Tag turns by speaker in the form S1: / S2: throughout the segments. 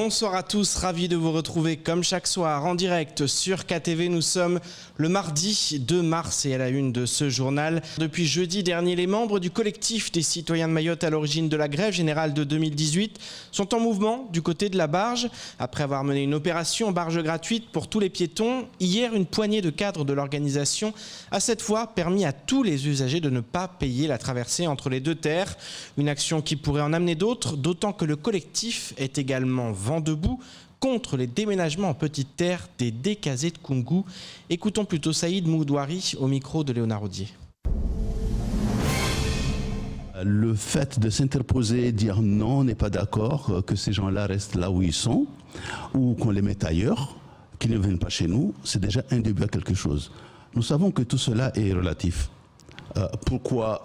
S1: Bonsoir à tous, ravi de vous retrouver comme chaque soir en direct sur KTV. Nous sommes le mardi 2 mars et à la une de ce journal. Depuis jeudi dernier, les membres du collectif des citoyens de Mayotte à l'origine de la grève générale de 2018 sont en mouvement du côté de la barge. Après avoir mené une opération barge gratuite pour tous les piétons, hier une poignée de cadres de l'organisation a cette fois permis à tous les usagers de ne pas payer la traversée entre les deux terres. Une action qui pourrait en amener d'autres, d'autant que le collectif est également vent debout contre les déménagements en petite terre des décasés de Koungou. Écoutons plutôt Saïd Moudouari au micro de Léonard Audier.
S2: Le fait de s'interposer, dire non, on n'est pas d'accord, que ces gens-là restent là où ils sont, ou qu'on les mette ailleurs, qu'ils ne viennent pas chez nous, c'est déjà un début à quelque chose. Nous savons que tout cela est relatif. Pourquoi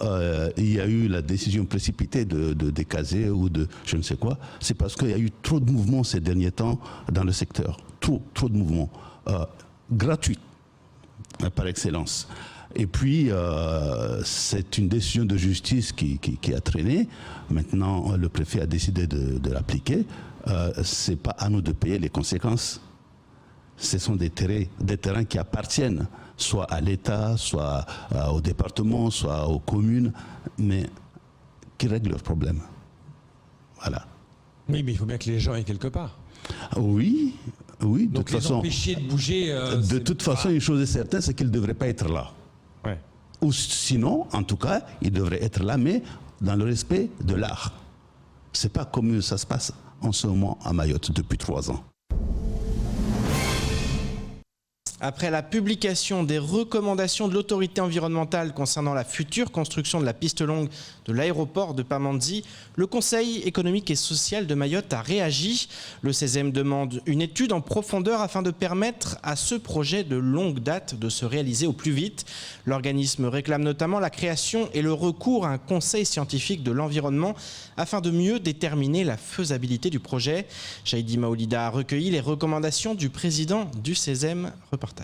S2: il y a eu la décision précipitée de décaser ou de je ne sais quoi, c'est parce qu'il y a eu trop de mouvements ces derniers temps dans le secteur. Trop de mouvements. Gratuits, par excellence. Et puis, c'est une décision de justice qui a traîné. Maintenant, le préfet a décidé de l'appliquer. Ce n'est pas à nous de payer les conséquences. Ce sont des terrains qui appartiennent soit à l'État, soit au département, soit aux communes, mais qui règlent leurs problèmes. Voilà.
S3: Oui, mais il faut bien que les gens aient quelque part.
S2: Oui, de
S3: donc
S2: toute façon.
S3: Empêcher de bouger.
S2: De toute façon, une chose est certaine, c'est qu'ils ne devraient pas être là.
S3: Ouais.
S2: Ou sinon, en tout cas, ils devraient être là, mais dans le respect de l'art. C'est pas comme ça se passe en ce moment à Mayotte depuis 3 ans.
S1: Après la publication des recommandations de l'autorité environnementale concernant la future construction de la piste longue de l'aéroport de Pamandzi, le Conseil économique et social de Mayotte a réagi. Le CESEM demande une étude en profondeur afin de permettre à ce projet de longue date de se réaliser au plus vite. L'organisme réclame notamment la création et le recours à un conseil scientifique de l'environnement afin de mieux déterminer la faisabilité du projet. Chaïdi Maoulida a recueilli les recommandations du président du CESEM. Reportage.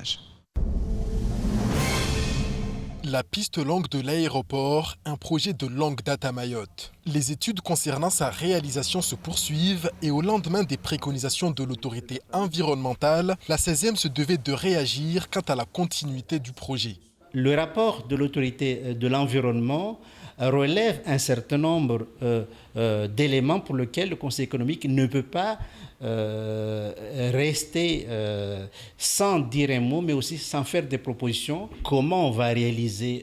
S4: La piste longue de l'aéroport, un projet de longue date à Mayotte. Les études concernant sa réalisation se poursuivent et au lendemain des préconisations de l'autorité environnementale, la 16e se devait de réagir quant à la continuité du projet.
S5: Le rapport de l'autorité de l'environnement relève un certain nombre d'éléments pour lesquels le Conseil économique ne peut pas rester sans dire un mot, mais aussi sans faire des propositions. Comment on va réaliser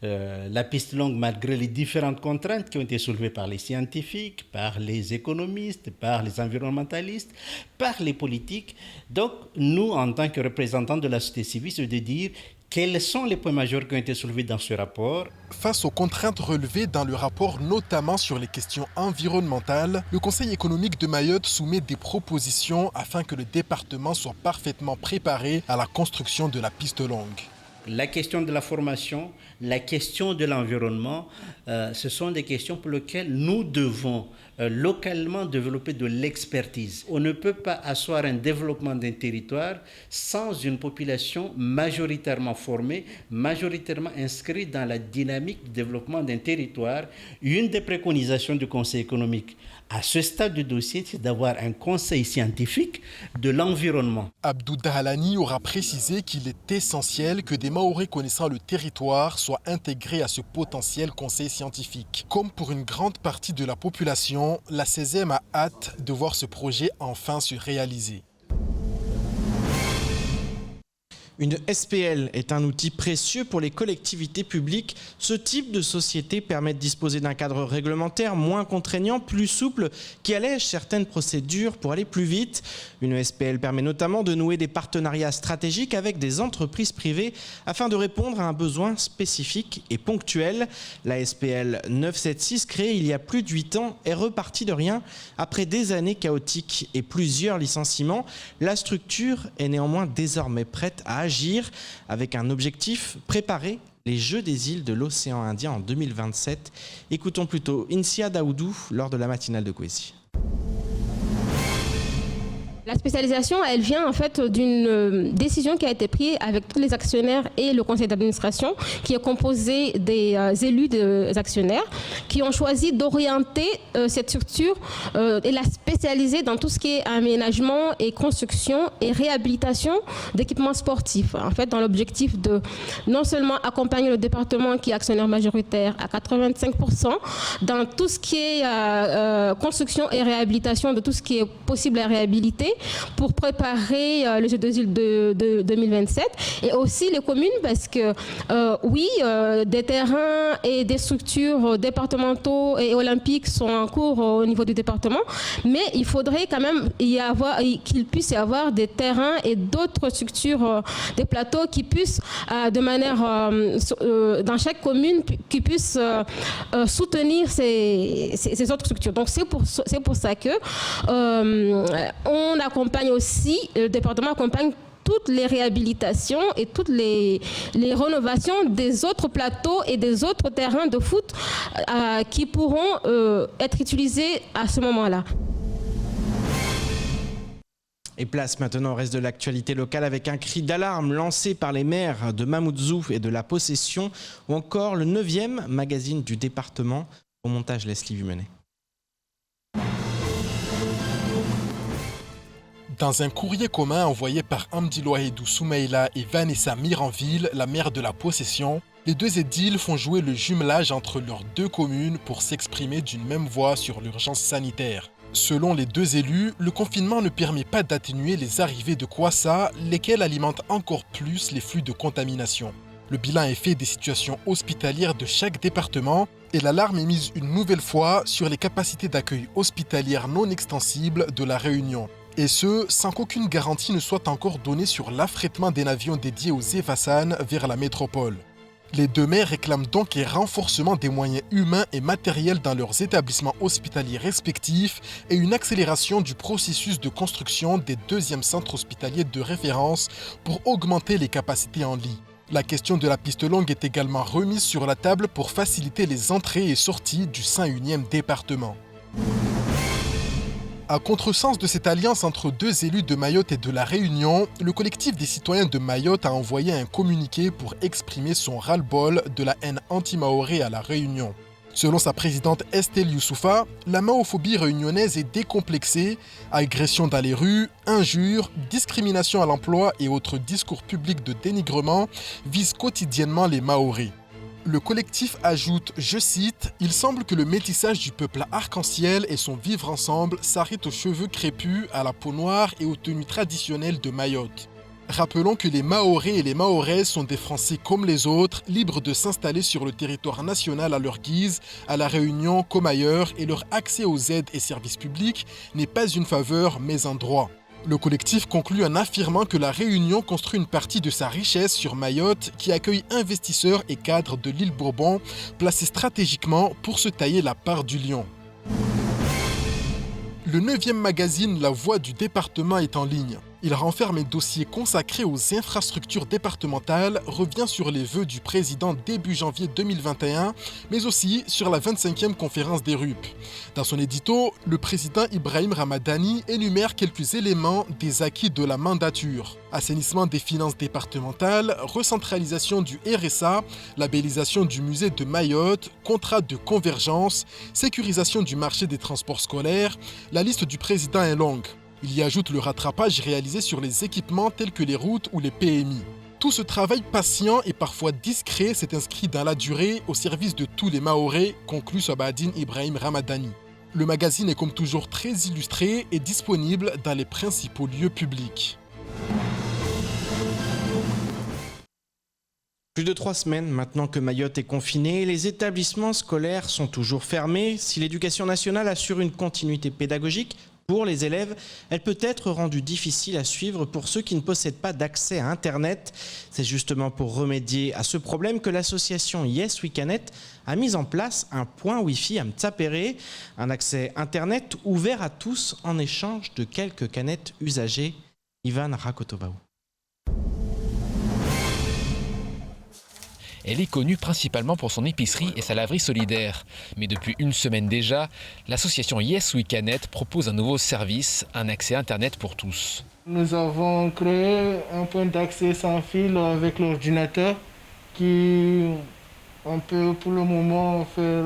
S5: la piste longue malgré les différentes contraintes qui ont été soulevées par les scientifiques, par les économistes, par les environnementalistes, par les politiques. Donc, nous, en tant que représentants de la société civile, c'est de dire quels sont les points majeurs qui ont été soulevés dans ce rapport.
S4: Face aux contraintes relevées dans le rapport, notamment sur les questions environnementales, le Conseil économique de Mayotte soumet des propositions afin que le département soit parfaitement préparé à la construction de la piste longue.
S5: La question de la formation, la question de l'environnement, ce sont des questions pour lesquelles nous devons localement développer de l'expertise. On ne peut pas asseoir un développement d'un territoire sans une population majoritairement formée, majoritairement inscrite dans la dynamique de développement d'un territoire. Une des préconisations du Conseil économique à ce stade du dossier, c'est d'avoir un conseil scientifique de l'environnement.
S4: Abdou Dahalani aura précisé qu'il est essentiel que des Mahorais connaissant le territoire soient intégrés à ce potentiel conseil scientifique. Comme pour une grande partie de la population, la 16e a hâte de voir ce projet enfin se réaliser.
S1: Une SPL est un outil précieux pour les collectivités publiques. Ce type de société permet de disposer d'un cadre réglementaire moins contraignant, plus souple, qui allège certaines procédures pour aller plus vite. Une SPL permet notamment de nouer des partenariats stratégiques avec des entreprises privées afin de répondre à un besoin spécifique et ponctuel. La SPL 976, créée il y a plus de 8 ans, est repartie de rien. Après des années chaotiques et plusieurs licenciements, la structure est néanmoins désormais prête à agir avec un objectif, préparer les Jeux des îles de l'océan Indien en 2027. Écoutons plutôt Insia Daoudou lors de la matinale de Kwesi.
S6: La spécialisation, elle vient en fait d'une décision qui a été prise avec tous les actionnaires et le conseil d'administration, qui est composé des élus des actionnaires, qui ont choisi d'orienter cette structure et la spécialiser dans tout ce qui est aménagement et construction et réhabilitation d'équipements sportifs. En fait, dans l'objectif de non seulement accompagner le département qui est actionnaire majoritaire à 85% dans tout ce qui est construction et réhabilitation de tout ce qui est possible à réhabiliter, pour préparer le Jeux des îles de 2027 et aussi les communes parce que des terrains et des structures départementaux et olympiques sont en cours au niveau du département, mais il faudrait quand même qu'il puisse y avoir des terrains et d'autres structures, des plateaux qui puissent de manière dans chaque commune qui puissent soutenir ces autres structures. Donc c'est pour ça que on accompagne aussi, le département accompagne toutes les réhabilitations et toutes les rénovations des autres plateaux et des autres terrains de foot qui pourront être utilisés à ce moment-là.
S1: Et place maintenant au reste de l'actualité locale avec un cri d'alarme lancé par les maires de Mamoudzou et de La Possession ou encore le 9e magazine du département. Au montage, Leslie Vumenet.
S4: Dans un courrier commun envoyé par Amdi Louahidou Soumaïla et Vanessa Miranville, la maire de La Possession, les deux édiles font jouer le jumelage entre leurs deux communes pour s'exprimer d'une même voix sur l'urgence sanitaire. Selon les deux élus, le confinement ne permet pas d'atténuer les arrivées de Kwassa, lesquelles alimentent encore plus les flux de contamination. Le bilan est fait des situations hospitalières de chaque département et l'alarme est mise une nouvelle fois sur les capacités d'accueil hospitalières non extensibles de la Réunion. Et ce, sans qu'aucune garantie ne soit encore donnée sur l'affrètement des avions dédiés aux Evasan vers la métropole. Les deux maires réclament donc un renforcement des moyens humains et matériels dans leurs établissements hospitaliers respectifs et une accélération du processus de construction des deuxièmes centres hospitaliers de référence pour augmenter les capacités en lits. La question de la piste longue est également remise sur la table pour faciliter les entrées et sorties du 101e département. À contresens de cette alliance entre deux élus de Mayotte et de la Réunion, le collectif des citoyens de Mayotte a envoyé un communiqué pour exprimer son ras-le-bol de la haine anti-maoré à la Réunion. Selon sa présidente Estelle Youssoufa, la maophobie réunionnaise est décomplexée, agressions dans les rues, injures, discrimination à l'emploi et autres discours publics de dénigrement visent quotidiennement les Maorés. Le collectif ajoute, je cite, « Il semble que le métissage du peuple arc-en-ciel et son vivre ensemble s'arrête aux cheveux crépus, à la peau noire et aux tenues traditionnelles de Mayotte. Rappelons que les Mahorais et les Mahoraises sont des Français comme les autres, libres de s'installer sur le territoire national à leur guise, à La Réunion comme ailleurs, et leur accès aux aides et services publics n'est pas une faveur mais un droit. » Le collectif conclut en affirmant que la Réunion construit une partie de sa richesse sur Mayotte qui accueille investisseurs et cadres de l'île Bourbon placés stratégiquement pour se tailler la part du lion. Le 9e magazine La Voix du département est en ligne. Il renferme un dossier consacré aux infrastructures départementales, revient sur les vœux du président début janvier 2021, mais aussi sur la 25e conférence des RUP. Dans son édito, le président Ibrahim Ramadani énumère quelques éléments des acquis de la mandature. Assainissement des finances départementales, recentralisation du RSA, labellisation du musée de Mayotte, contrat de convergence, sécurisation du marché des transports scolaires, la liste du président est longue. Il y ajoute le rattrapage réalisé sur les équipements tels que les routes ou les PMI. Tout ce travail patient et parfois discret s'est inscrit dans la durée au service de tous les Mahorais, conclut Sabadine Ibrahim Ramadani. Le magazine est comme toujours très illustré et disponible dans les principaux lieux publics.
S1: Plus de 3 semaines maintenant que Mayotte est confinée, les établissements scolaires sont toujours fermés. Si l'éducation nationale assure une continuité pédagogique pour les élèves, elle peut être rendue difficile à suivre pour ceux qui ne possèdent pas d'accès à Internet. C'est justement pour remédier à ce problème que l'association Yes We Canet a mis en place un point Wi-Fi à Mtsapéré, un accès Internet ouvert à tous en échange de quelques canettes usagées. Ivan Rakotovaou.
S7: Elle est connue principalement pour son épicerie et sa laverie solidaire. Mais depuis une semaine déjà, l'association Yes We Can Net propose un nouveau service, un accès Internet pour tous.
S8: Nous avons créé un point d'accès sans fil avec l'ordinateur qui, on peut pour le moment faire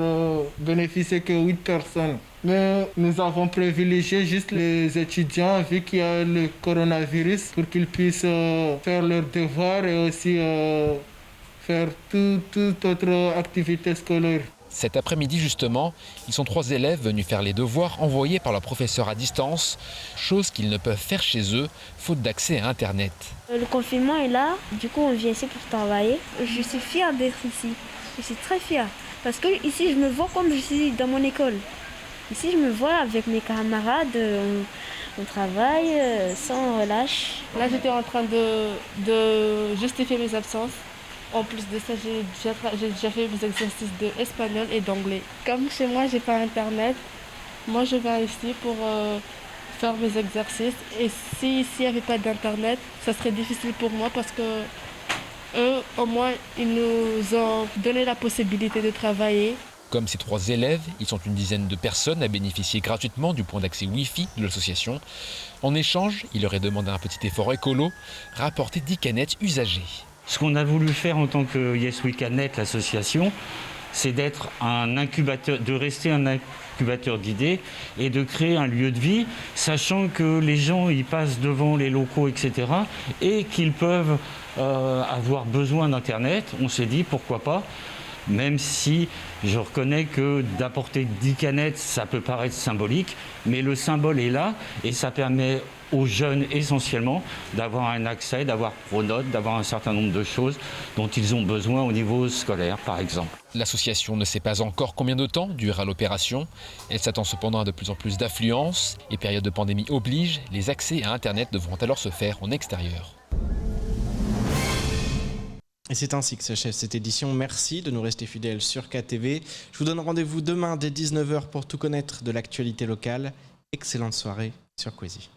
S8: bénéficier que 8 personnes. Mais nous avons privilégié juste les étudiants vu qu'il y a le coronavirus pour qu'ils puissent faire leurs devoirs et aussi faire toute autre activité scolaire.
S7: Cet après-midi justement, ils sont 3 élèves venus faire les devoirs envoyés par leur professeur à distance, chose qu'ils ne peuvent faire chez eux, faute d'accès à Internet.
S9: Le confinement est là, du coup on vient ici pour travailler. Je suis fière d'être ici, je suis très fière, parce que ici je me vois comme je suis dans mon école. Ici je me vois avec mes camarades, on travaille sans relâche.
S10: Là j'étais en train de justifier mes absences. En plus de ça, j'ai déjà fait mes exercices d'espagnol et d'anglais. Comme chez moi, j'ai pas Internet, moi je viens ici pour faire mes exercices. Et si ici il n'y avait pas d'Internet, ça serait difficile pour moi parce que eux, au moins, ils nous ont donné la possibilité de travailler.
S7: Comme ces 3 élèves, ils sont une dizaine de personnes à bénéficier gratuitement du point d'accès Wi-Fi de l'association. En échange, il leur est demandé un petit effort écolo, rapporter 10 canettes usagées.
S11: Ce qu'on a voulu faire en tant que Yes We Can Net, l'association, c'est d'être un incubateur, de rester un incubateur d'idées et de créer un lieu de vie, sachant que les gens ils passent devant les locaux, etc. et qu'ils peuvent avoir besoin d'Internet. On s'est dit pourquoi pas, même si je reconnais que d'apporter 10 canettes, ça peut paraître symbolique, mais le symbole est là et ça permet aux jeunes essentiellement d'avoir un accès, d'avoir Pronote, d'avoir un certain nombre de choses dont ils ont besoin au niveau scolaire par exemple.
S7: L'association ne sait pas encore combien de temps durera l'opération. Elle s'attend cependant à de plus en plus d'affluence et période de pandémie oblige, les accès à Internet devront alors se faire en extérieur.
S1: Et c'est ainsi que s'achève cette édition. Merci de nous rester fidèles sur KTV. Je vous donne rendez-vous demain dès 19h pour tout connaître de l'actualité locale. Excellente soirée sur Kwesi.